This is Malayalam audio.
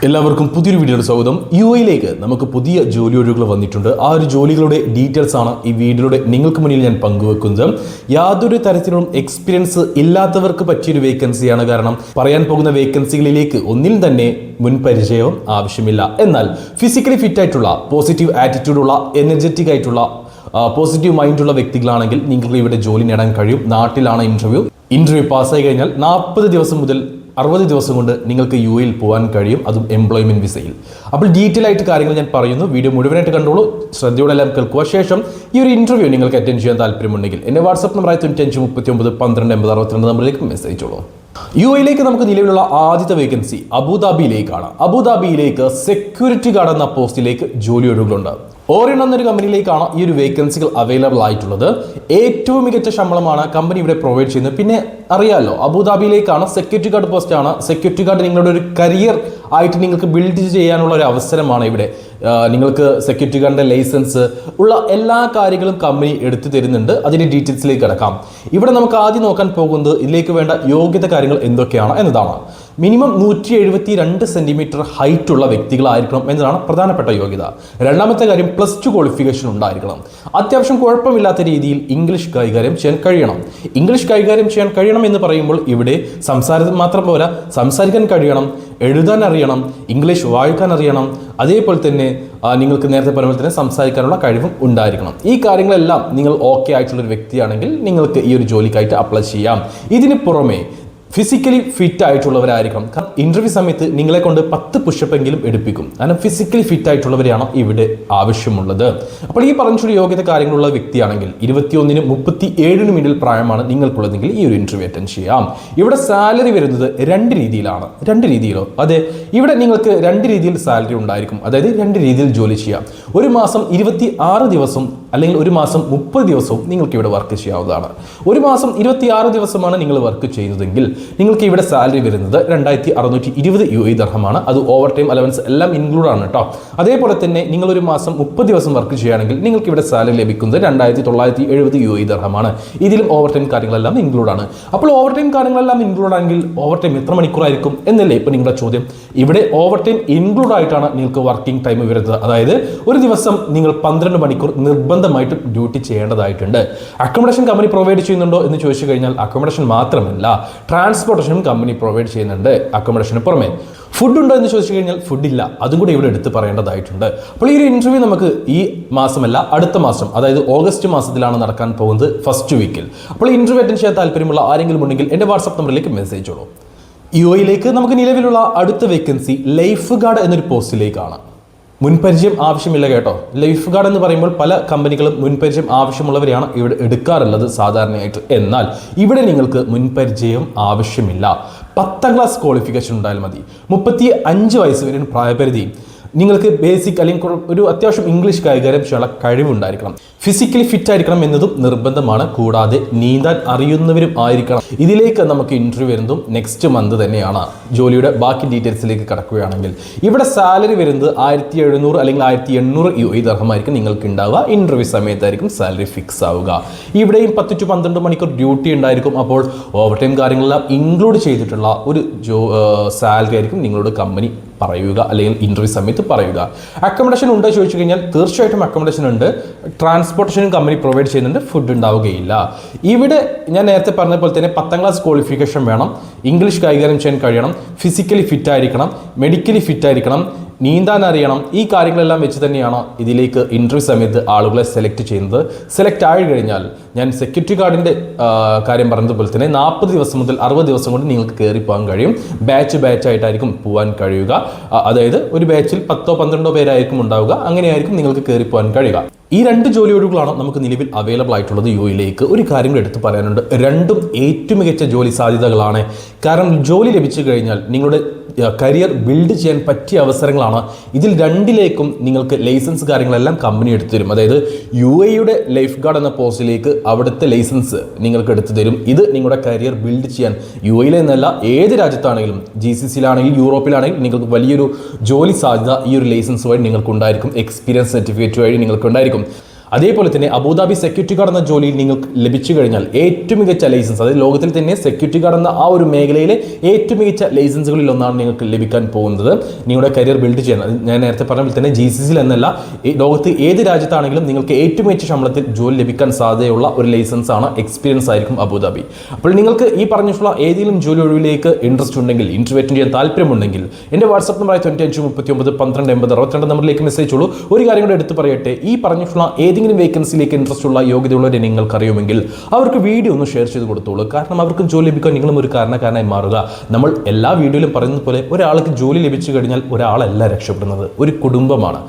എല്ലാവർക്കും പുതിയൊരു വീഡിയോയുടെ സ്വാഗതം. യുഎയിലേക്ക് നമുക്ക് പുതിയ ജോലി ഒഴിവുകൾ വന്നിട്ടുണ്ട്. ആ ഒരു ജോലികളുടെ ഡീറ്റെയിൽസ് ആണ് ഈ വീഡിയോയുടെ നിങ്ങൾക്ക് മുന്നിൽ ഞാൻ പങ്കുവെക്കുന്നത്. യാതൊരു തരത്തിലുള്ള എക്സ്പീരിയൻസ് ഇല്ലാത്തവർക്ക് പറ്റിയൊരു വേക്കൻസിയാണ്. കാരണം പറയാൻ പോകുന്ന വേക്കൻസികളിലേക്ക് ഒന്നിൽ തന്നെ മുൻപരിചയവും ആവശ്യമില്ല. എന്നാൽ ഫിസിക്കലി ഫിറ്റ് ആയിട്ടുള്ള, പോസിറ്റീവ് ആറ്റിറ്റ്യൂഡുള്ള, എനർജറ്റിക് ആയിട്ടുള്ള, പോസിറ്റീവ് മൈൻഡുള്ള വ്യക്തികളാണെങ്കിൽ നിങ്ങൾക്ക് ഇവിടെ ജോലി നേടാൻ കഴിയും. നാട്ടിലാണ് ഇന്റർവ്യൂ പാസ്സായി കഴിഞ്ഞാൽ 40 ദിവസം മുതൽ 60 ദിവസം കൊണ്ട് നിങ്ങൾക്ക് യുഎയിൽ പോകാൻ കഴിയും, അതും എംപ്ലോയ്മെന്റ് വിസയിൽ. അപ്പോൾ ഡീറ്റെയിൽ ആയിട്ട് കാര്യങ്ങൾ ഞാൻ പറയുന്നു. വീഡിയോ മുഴുവനായിട്ട് കണ്ടോളൂ, ശ്രദ്ധയോടെ എല്ലാം കേൾക്കുക. ശേഷം ഈ ഒരു ഇന്റർവ്യൂ നിങ്ങൾക്ക് അറ്റൻഡ് ചെയ്യാൻ താല്പര്യമുണ്ടെങ്കിൽ എന്റെ വാട്സ്ആപ്പ് നമ്പറായ 95391212 നമ്പറിലേക്ക് മെസ്സേജ് ചെയ്തോളൂ. യുഎയിലേക്ക് നമുക്ക് നിലവിലുള്ള ആദ്യത്തെ വേക്കൻസി അബുദാബിയിലേക്കാണ്. അബുദാബിയിലേക്ക് സെക്യൂരിറ്റി ഗാർഡ് എന്ന പോസ്റ്റിലേക്ക് ജോലി ഒഴിവുകളുണ്ട്. ഓറിയൻ എന്നൊരു കമ്പനിയിലേക്കാണ് ഈ ഒരു വേക്കൻസികൾ അവൈലബിൾ ആയിട്ടുള്ളത്. ഏറ്റവും മികച്ച ശമ്പളമാണ് കമ്പനി ഇവിടെ പ്രൊവൈഡ് ചെയ്യുന്നത്. പിന്നെ അറിയാമല്ലോ, അബുദാബിയിലേക്കാണ്, സെക്യൂരിറ്റി ഗാർഡ് പോസ്റ്റ് ആണ്. സെക്യൂരിറ്റി ഗാർഡ് നിങ്ങളുടെ ഒരു കരിയർ ആയിട്ട് നിങ്ങൾക്ക് ബിൽഡ് ചെയ്യാനുള്ള ഒരു അവസരമാണ് ഇവിടെ. നിങ്ങൾക്ക് സെക്യൂരിറ്റി ഗാർഡിന്റെ ലൈസൻസ് ഉള്ള എല്ലാ കാര്യങ്ങളും കമ്പനി എടുത്തു തരുന്നുണ്ട്. അതിന്റെ ഡീറ്റെയിൽസിലേക്ക് കിടക്കാം. ഇവിടെ നമുക്ക് ആദ്യം നോക്കാൻ പോകുന്നത് ഇതിലേക്ക് വേണ്ട യോഗ്യത കാര്യങ്ങൾ എന്തൊക്കെയാണ് എന്നതാണ്. മിനിമം 172 സെന്റിമീറ്റർ ഹൈറ്റ് ഉള്ള വ്യക്തികളായിരിക്കണം എന്നതാണ് പ്രധാനപ്പെട്ട യോഗ്യത. രണ്ടാമത്തെ കാര്യം, +2 ക്വാളിഫിക്കേഷൻ ഉണ്ടായിരിക്കണം. അത്യാവശ്യം കുഴപ്പമില്ലാത്ത രീതിയിൽ ഇംഗ്ലീഷ് കൈകാര്യം ചെയ്യാൻ കഴിയണം. ഇംഗ്ലീഷ് കൈകാര്യം ചെയ്യാൻ കഴിയണം എന്ന് പറയുമ്പോൾ ഇവിടെ സംസാരം മാത്രം പോരാ, സംസാരിക്കാൻ കഴിയണം, എഴുതാൻ അറിയണം, ഇംഗ്ലീഷ് വായിക്കാൻ അറിയണം. അതേപോലെ തന്നെ നിങ്ങൾക്ക് നേരത്തെ പറഞ്ഞ പോലെ തന്നെ സംസാരിക്കാനുള്ള കഴിവും ഉണ്ടായിരിക്കണം. ഈ കാര്യങ്ങളെല്ലാം നിങ്ങൾ ഓക്കെ ആയിട്ടുള്ള ഒരു വ്യക്തിയാണെങ്കിൽ നിങ്ങൾക്ക് ഈ ഒരു ജോലിക്കായിട്ട് അപ്ലൈ ചെയ്യാം. ഇതിന് പുറമെ ഫിസിക്കലി ഫിറ്റ് ആയിട്ടുള്ളവരായിരിക്കണം. കാരണം ഇന്റർവ്യൂ സമയത്ത് നിങ്ങളെ കൊണ്ട് 10 പുഷപ്പ് എങ്കിലും എടുപ്പിക്കും. കാരണം ഫിസിക്കലി ഫിറ്റ് ആയിട്ടുള്ളവരെയാണ് ഇവിടെ ആവശ്യമുള്ളത്. അപ്പോൾ ഈ പറഞ്ഞൊരു യോഗ്യത കാര്യങ്ങളുള്ള വ്യക്തിയാണെങ്കിൽ 21-നും 37-നും ഇടയിൽ പ്രായമാണ് നിങ്ങൾക്കുള്ളതെങ്കിൽ ഈ ഒരു ഇന്റർവ്യൂ അറ്റൻഡ് ചെയ്യാം. ഇവിടെ സാലറി വരുന്നത് 2 രീതിയിലാണ്. 2 രീതിയിലോ? അതെ, ഇവിടെ നിങ്ങൾക്ക് 2 രീതിയിൽ സാലറി ഉണ്ടായിരിക്കും. അതായത് 2 രീതിയിൽ ജോലി ചെയ്യാം. ഒരു മാസം 26 ദിവസം അല്ലെങ്കിൽ ഒരു മാസം 30 ദിവസവും നിങ്ങൾക്ക് ഇവിടെ വർക്ക് ചെയ്യാവുന്നതാണ്. ഒരു മാസം 26 ദിവസമാണ് നിങ്ങൾ വർക്ക് ചെയ്യുന്നതെങ്കിൽ നിങ്ങൾക്ക് ഇവിടെ സാലറി വരുന്നത് 2620 UAE ദർഹമാണ്. അത് ഓവർ ടൈം അലവൻസ് എല്ലാം ഇൻക്ലൂഡ് ആണ് കേട്ടോ. അതേപോലെ തന്നെ നിങ്ങൾ ഒരു മാസം 30 ദിവസം വർക്ക് ചെയ്യുകയാണെങ്കിൽ നിങ്ങൾക്ക് ഇവിടെ സാലറി ലഭിക്കുന്നത് 2970 UAE ദർഹമാണ്. ഇതിലും ഓവർ ടൈം കാര്യങ്ങളെല്ലാം ഇൻക്ലൂഡ് ആണ്. അപ്പോൾ ഓവർ ടൈം കാര്യങ്ങളെല്ലാം ഇൻക്ലൂഡ് ആണെങ്കിൽ ഓവർ ടൈം എത്ര മണിക്കൂറായിരിക്കും എന്നല്ലേ ഇപ്പോൾ നിങ്ങളുടെ ചോദ്യം. ഇവിടെ ഓവർ ടൈം ഇൻക്ലൂഡ് ആയിട്ടാണ് നിങ്ങൾക്ക് വർക്കിംഗ് ടൈം വരുന്നത്. അതായത് ഒരു ദിവസം നിങ്ങൾ 12 മണിക്കൂർ നിർബന്ധമായിട്ടും ഡ്യൂട്ടി ചെയ്യേണ്ടതായിട്ടുണ്ട്. അക്കോമഡേഷൻ കമ്പനി പ്രൊവൈഡ് ചെയ്യുന്നുണ്ടോ എന്ന് ചോദിച്ചു കഴിഞ്ഞാൽ അക്കോമഡേഷൻ മാത്രമല്ല, ട്രാൻസ്പോർട്ടേഷനും കമ്പനി പ്രൊവൈഡ് ചെയ്യുന്നുണ്ട്. അക്കോമഡേഷന് പുറമെ ഫുഡ് ഉണ്ടോ എന്ന് ചോദിച്ചു കഴിഞ്ഞാൽ ഫുഡ് ഇല്ല, അതും കൂടി ഇവിടെ എടുത്ത് പറയേണ്ടതായിട്ടുണ്ട്. അപ്പോൾ ഈ ഒരു ഇന്റർവ്യൂ നമുക്ക് ഈ മാസമല്ല, അടുത്ത മാസം, അതായത് ഓഗസ്റ്റ് മാസത്തിലാണ് നടക്കാൻ പോകുന്നത്, ഫസ്റ്റ് വീക്കിൽ. അപ്പോൾ ഇന്റർവ്യൂ അറ്റൻഡ് ചെയ്യാൻ താല്പര്യമുള്ള ആരെങ്കിലും ഉണ്ടെങ്കിൽ എൻ്റെ വാട്സ്ആപ്പ് നമ്പറിലേക്ക് മെസ്സേജ് ചെയ്യണം. യുഎയിലേക്ക് നമുക്ക് നിലവിലുള്ള അടുത്ത വേക്കൻസി ലൈഫ് ഗാർഡ് എന്നൊരു പോസ്റ്റിലേക്കാണ്. മുൻപരിചയം ആവശ്യമില്ല കേട്ടോ. ലൈഫ് ഗാർഡ് എന്ന് പറയുമ്പോൾ പല കമ്പനികളും മുൻപരിചയം ആവശ്യമുള്ളവരെയാണ് ഇവിടെ എടുക്കാറുള്ളത് സാധാരണയായിട്ട്. എന്നാൽ ഇവിടെ നിങ്ങൾക്ക് മുൻപരിചയം ആവശ്യമില്ല. 10ാം ക്ലാസ് ക്വാളിഫിക്കേഷൻ ഉണ്ടായാൽ മതി. 35 വയസ്സ് വരെ പ്രായപരിധി. നിങ്ങൾക്ക് ബേസിക് അല്ലെങ്കിൽ ഒരു അത്യാവശ്യം ഇംഗ്ലീഷ് കൈകാര്യം ചെയ്യാനുള്ള കഴിവുണ്ടായിരിക്കണം. ഫിസിക്കലി ഫിറ്റ് ആയിരിക്കണം എന്നതും നിർബന്ധമാണ്. കൂടാതെ നീന്താൻ അറിയുന്നവരും ആയിരിക്കണം. ഇതിലേക്ക് നമുക്ക് ഇന്റർവ്യൂ വരുന്നതും നെക്സ്റ്റ് മന്ത് തന്നെയാണ്. ജോലിയുടെ ബാക്കി ഡീറ്റെയിൽസിലേക്ക് കടക്കുകയാണെങ്കിൽ ഇവിടെ സാലറി വരുന്നത് 1700 അല്ലെങ്കിൽ 1800 UAE ദർഹമായിരിക്കും നിങ്ങൾക്ക് ഉണ്ടാവുക. ഇന്റർവ്യൂ സമയത്തായിരിക്കും സാലറി ഫിക്സ് ആവുക. ഇവിടെയും 10 to 12 മണിക്കൂർ ഡ്യൂട്ടി ഉണ്ടായിരിക്കും. അപ്പോൾ ഓവർ ടൈം കാര്യങ്ങളെല്ലാം ഇൻക്ലൂഡ് ചെയ്തിട്ടുള്ള ഒരു സാലറി ആയിരിക്കും നിങ്ങളുടെ കമ്പനി പറയുക, അല്ലെങ്കിൽ ഇന്റർവ്യൂ സമയത്ത് പറയുക. അക്കോമഡേഷൻ ഉണ്ടോ ചോദിച്ചു കഴിഞ്ഞാൽ തീർച്ചയായിട്ടും അക്കോമഡേഷൻ ഉണ്ട്. ട്രാൻസ്പോർട്ടേഷനും കമ്പനി പ്രൊവൈഡ് ചെയ്യുന്നുണ്ട്. ഫുഡ് ഉണ്ടാവുകയില്ല. ഇവിടെ ഞാൻ നേരത്തെ പറഞ്ഞ പോലെ തന്നെ 10ാം ക്ലാസ് ക്വാളിഫിക്കേഷൻ വേണം, ഇംഗ്ലീഷ് കൈകാര്യം ചെയ്യാൻ കഴിയണം, ഫിസിക്കലി ഫിറ്റ് ആയിരിക്കണം, മെഡിക്കലി ഫിറ്റ് ആയിരിക്കണം, നീന്താൻ അറിയണം. ഈ കാര്യങ്ങളെല്ലാം വെച്ച് തന്നെയാണ് ഇതിലേക്ക് ഇന്റർവ്യൂ സമയത്ത് ആളുകളെ സെലക്ട് ചെയ്യുന്നത്. സെലക്ട് ആയി കഴിഞ്ഞാൽ ഞാൻ സെക്യൂരിറ്റി ഗാർഡിൻ്റെ കാര്യം പറഞ്ഞതുപോലെ തന്നെ 40 ദിവസം മുതൽ 60 ദിവസം കൊണ്ട് നിങ്ങൾക്ക് കയറി പോകാൻ കഴിയും. ബാച്ച് ആയിട്ടായിരിക്കും പോകാൻ കഴിയുക. അതായത് ഒരു ബാച്ചിൽ 10-12 പേരായിരിക്കും ഉണ്ടാവുക. അങ്ങനെയായിരിക്കും നിങ്ങൾക്ക് കയറി പോകാൻ കഴിയുക. ഈ 2 ജോലി ഒഴിവുകളാണ് നമുക്ക് നിലവിൽ അവൈലബിൾ ആയിട്ടുള്ളത് യുഎയിലേക്ക്. ഒരു കാര്യം എടുത്ത് പറയാനുണ്ട്, രണ്ടും ഏറ്റവും മികച്ച ജോലി സാധ്യതകളാണ്. കാരണം ജോലി ലഭിച്ചു കഴിഞ്ഞാൽ നിങ്ങളുടെ കരിയർ ബിൽഡ് ചെയ്യാൻ പറ്റിയ അവസരങ്ങളാണ്. ഇതിൽ 2ലേക്കും നിങ്ങൾക്ക് ലൈസൻസ് കാര്യങ്ങളെല്ലാം കമ്പനി എടുത്തു തരും. അതായത് യുഎഇയുടെ ലൈഫ് ഗാർഡ് എന്ന പോസ്റ്റിലേക്ക് അവിടുത്തെ ലൈസൻസ് നിങ്ങൾക്ക് എടുത്തു തരും. ഇത് നിങ്ങളുടെ കരിയർ ബിൽഡ് ചെയ്യാൻ യുഎഇയിലെ എന്നല്ല, ഏത് രാജ്യത്താണെങ്കിലും, GCCയിലാണെങ്കിലും യൂറോപ്പിലാണെങ്കിലും നിങ്ങൾക്ക് വലിയൊരു ജോലി സാധ്യത ഈ ഒരു ലൈസൻസ് വഴി നിങ്ങൾക്കുണ്ടായിരിക്കും. എക്സ്പീരിയൻസ് സർട്ടിഫിക്കറ്റ് വഴി നിങ്ങൾക്കുണ്ടായിരിക്കും. അതേപോലെ തന്നെ അബുദാബി സെക്യൂരിറ്റി ഗാർഡ് എന്ന ജോലിയിൽ നിങ്ങൾക്ക് ലഭിച്ചു കഴിഞ്ഞാൽ ഏറ്റവും മികച്ച ലൈസൻസ്, അതായത് ലോകത്തിൽ തന്നെ സെക്യൂരിറ്റി ഗാർഡ് എന്ന ആ ഒരു മേഖലയിലെ ഏറ്റവും മികച്ച ലൈസൻസുകളിൽ ഒന്നാണ് നിങ്ങൾക്ക് ലഭിക്കാൻ പോകുന്നത്. നിങ്ങളുടെ കരിയർ ബിൽഡ് ചെയ്യാൻ, ഞാൻ നേരത്തെ പറഞ്ഞ പോലെ തന്നെ GCC എന്നല്ല, ലോകത്ത് ഏത് രാജ്യത്താണെങ്കിലും നിങ്ങൾക്ക് ഏറ്റവും മികച്ച ശമ്പളത്തിൽ ജോലി ലഭിക്കാൻ സാധ്യതയുള്ള ഒരു ലൈസൻസ് ആണ്, എക്സ്പീരിയൻസ് ആയിരിക്കും അബുദാബി. അപ്പോൾ നിങ്ങൾക്ക് ഈ പറഞ്ഞിട്ടുള്ള ഏതെങ്കിലും ജോലി ഒഴിവിലേക്ക് ഇൻട്രസ്റ്റ് ഉണ്ടെങ്കിൽ, ഇന്റർവ്യൂ അറ്റൻഡ് ചെയ്യാൻ താല്പര്യമുണ്ടെങ്കിൽ എൻ്റെ വാട്സ്ആപ്പ് നമ്പറായ 9539128062 നമ്പറിലേക്ക് മെസ്സേജ് ഉള്ളൂ. ഒരു കാര്യം കൂടെ എടുത്ത് പറയട്ടെ, ഈ പറഞ്ഞിട്ടുള്ള ഏതെങ്കിലും വേക്കൻസിയിലേക്ക് ഇൻട്രസ്റ്റ് ഉള്ള യോഗ്യതയുള്ളവരെ നിങ്ങൾക്ക് അറിയുമെങ്കിൽ അവർക്ക് വീഡിയോ ഒന്ന് ഷെയർ ചെയ്ത് കൊടുത്തോളൂ. കാരണം അവർക്കും ജോലി ലഭിക്കാൻ നിങ്ങളും ഒരു കാരണക്കാരനായി മാറുക. നമ്മൾ എല്ലാ വീഡിയോയിലും പറയുന്നത് പോലെ ഒരാൾക്ക് ജോലി ലഭിച്ചു കഴിഞ്ഞാൽ ഒരാളല്ല രക്ഷപ്പെടുന്നത്, ഒരു കുടുംബമാണ്.